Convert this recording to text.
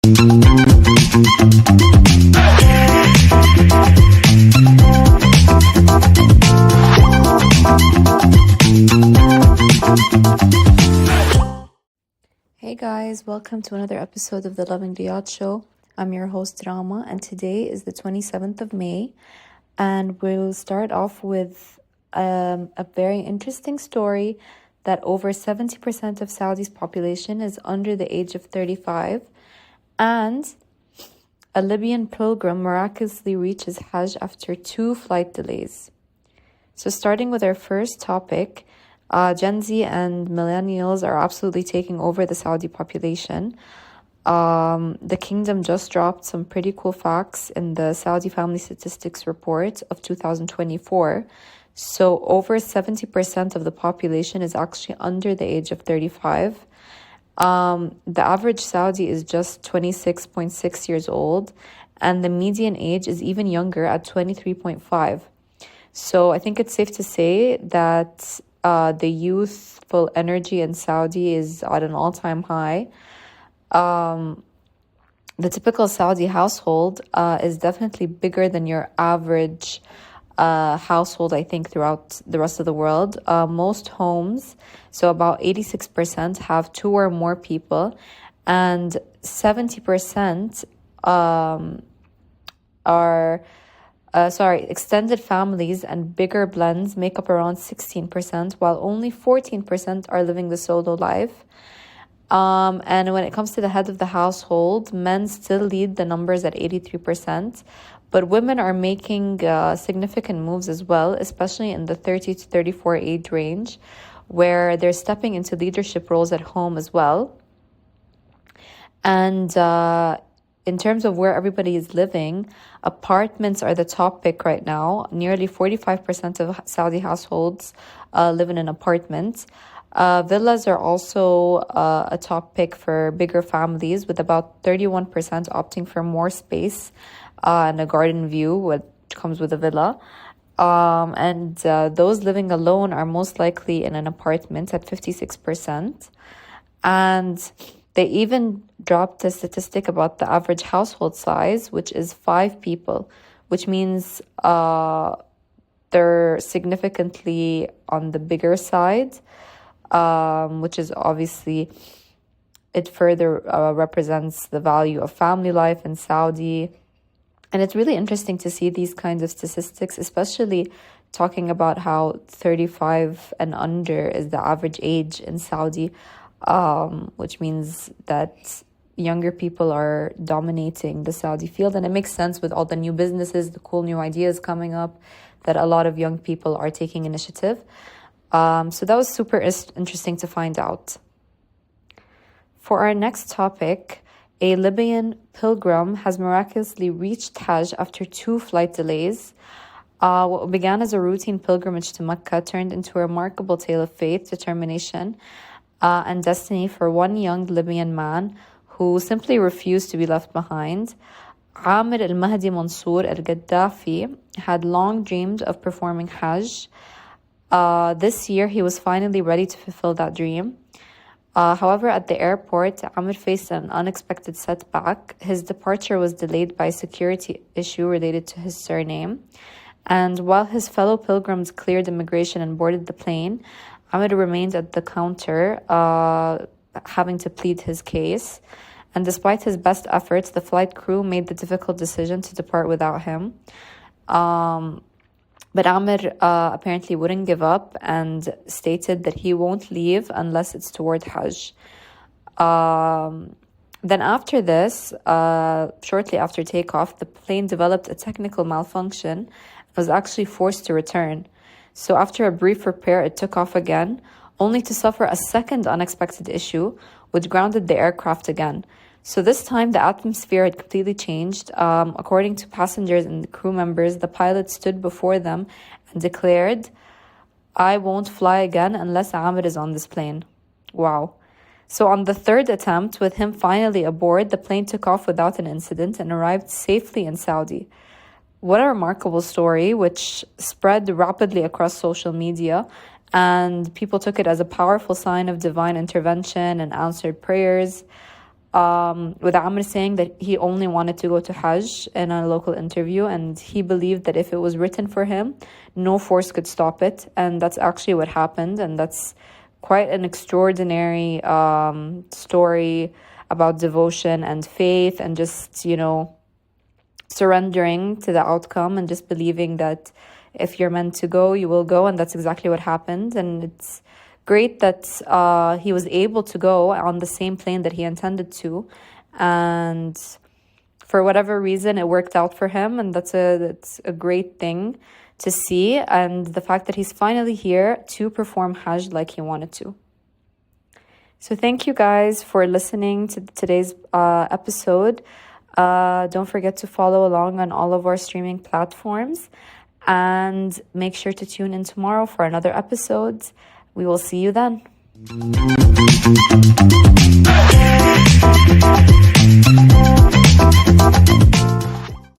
Hey guys, welcome to another episode of the Lovin Riyadh show. I'm your host Rama, and today is the 27th of May, and we'll start off with a very interesting story that over 70% of Saudi's population is under the age of 35, and a Libyan pilgrim miraculously reaches Hajj after 2 flight delays. So starting with our first topic, Gen Z and millennials are absolutely taking over the Saudi population. The kingdom just dropped some pretty cool facts in the Saudi Family Statistics Report of 2024. So over 70% of the population is actually under the age of 35. The average Saudi is just 26.6 years old, and the median age is even younger at 23.5. So I think it's safe to say that the youthful energy in Saudi is at an all-time high. The typical Saudi household is definitely bigger than your average household, I think, throughout the rest of the world. Most homes, so about 86%, have 2 or more people, and 70% extended families and bigger blends make up around 16%, while only 14% are living the solo life. And when it comes to the head of the household, men still lead the numbers at 83%, but women are making significant moves as well, especially in the 30 to 34 age range, where they're stepping into leadership roles at home as well. And in terms of where everybody is living, apartments are the top pick right now. Nearly 45% of Saudi households live in an apartment. Villas are also a top pick for bigger families, with about 31% opting for more space and a garden view, which comes with a villa. And those living alone are most likely in an apartment at 56%. And they even dropped a statistic about the average household size, which is 5 people, which means they're significantly on the bigger side, which is obviously, it further represents the value of family life in Saudi. And it's really interesting to see these kinds of statistics, especially talking about how 35 and under is the average age in Saudi, which means that younger people are dominating the Saudi field. And it makes sense with all the new businesses, the cool new ideas coming up, that a lot of young people are taking initiative. So that was super interesting to find out. For our next topic, a Libyan pilgrim has miraculously reached Hajj after 2 flight delays. What began as a routine pilgrimage to Mecca turned into a remarkable tale of faith, determination, and destiny for one young Libyan man who simply refused to be left behind. Amir al-Mahdi Mansour al-Gaddafi had long dreamed of performing Hajj. This year, he was finally ready to fulfill that dream. However, at the airport, Amir faced an unexpected setback. His departure was delayed by a security issue related to his surname. And while his fellow pilgrims cleared immigration and boarded the plane, Amir remained at the counter, having to plead his case. And despite his best efforts, the flight crew made the difficult decision to depart without him. But Amir apparently wouldn't give up and stated that he won't leave unless it's toward Hajj. Then after this, shortly after takeoff, the plane developed a technical malfunction and was actually forced to return. So after a brief repair, it took off again, only to suffer a second unexpected issue, which grounded the aircraft again. So this time, the atmosphere had completely changed. According to passengers and crew members, the pilot stood before them and declared, "I won't fly again unless Amir is on this plane." Wow. So on the 3rd attempt, with him finally aboard, the plane took off without an incident and arrived safely in Saudi. What a remarkable story, which spread rapidly across social media, and people took it as a powerful sign of divine intervention and answered prayers. with Amr saying that he only wanted to go to Hajj in a local interview, and he believed that if it was written for him, no force could stop it. And that's actually what happened, and that's quite an extraordinary story about devotion and faith, and just, surrendering to the outcome and just believing that if you're meant to go, you will go. And that's exactly what happened. And it's great that he was able to go on the same plane that he intended to, and for whatever reason it worked out for him, and that's a great thing to see. And the fact that he's finally here to perform Hajj like he wanted to. So thank you guys for listening to today's episode. Don't forget to follow along on all of our streaming platforms, and make sure to tune in tomorrow for another episode. We will see you then.